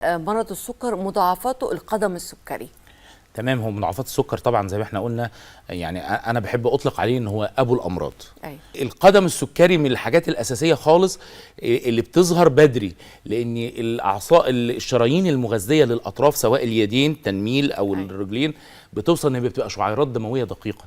مرض السكر مضاعفاته القدم السكري. تمام. هو مضاعفات السكر طبعا زي ما احنا قلنا، يعني انا بحب اطلق عليه ان هو ابو الامراض. أي. القدم السكري من الحاجات الاساسيه خالص اللي بتظهر بدري، لان الاعصاء الشرايين المغذيه للاطراف سواء اليدين تنميل او أي. الرجلين بتوصل ان بتبقى شعيرات دمويه دقيقه.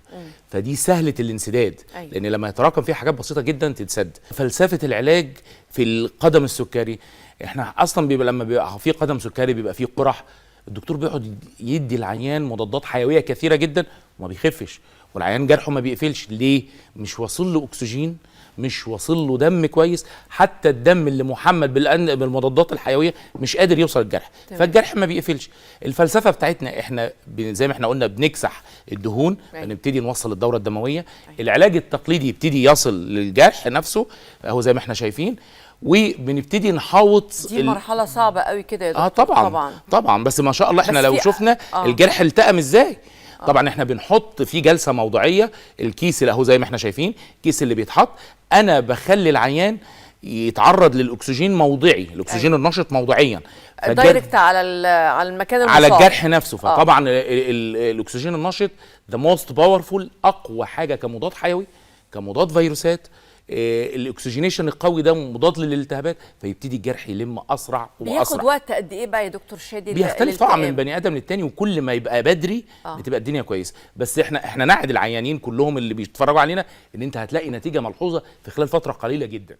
فدي سهله الانسداد. أي. لان لما يتراكم فيها حاجات بسيطه جدا تتسد. فلسفه العلاج في القدم السكري، احنا اصلا بيبقى لما بيبقى في قدم سكري بيبقى فيه قرح، الدكتور بيقعد يدي العيان مضادات حيويه كثيره جدا وما بيخفش، والعيان جرحه ما بيقفلش. ليه؟ مش واصل له اكسجين، مش واصل له دم كويس، حتى الدم اللي محمل بالمضادات الحيويه مش قادر يوصل الجرح، فالجرح ما بيقفلش. الفلسفه بتاعتنا احنا زي ما احنا قلنا بنكسح الدهون، فنبتدي نوصل الدوره الدمويه. العلاج التقليدي يبتدي يصل للجرح نفسه اهو زي ما احنا شايفين، وبنبتدي نحوط. دي مرحله صعبه قوي كده يا دكتور. طبعا بس ما شاء الله احنا لو شفنا الجرح التئم ازاي. طبعا احنا بنحط في جلسه موضعيه الكيس اللي اهو زي ما احنا شايفين، الكيس اللي بيتحط انا بخلي العيان يتعرض للاكسجين موضعي، الاكسجين النشط موضعيا دايركت على المكان المصاب، على الجرح نفسه. فطبعا الاكسجين النشط ذا موست باورفول، اقوى حاجه كمضاد حيوي كمضاد فيروسات. الاكسجينيشن القوي ده مضاد للالتهابات، فيبتدي الجرح يلم اسرع واسرع. بياخد وقت قد ايه بقى يا دكتور شادي؟ بيختلف طبعا من بني ادم للتاني، وكل ما يبقى بدري بتبقى الدنيا كويسه. بس احنا نعد العيانين كلهم اللي بيتفرجوا علينا ان انت هتلاقي نتيجه ملحوظه في خلال فتره قليله جدا.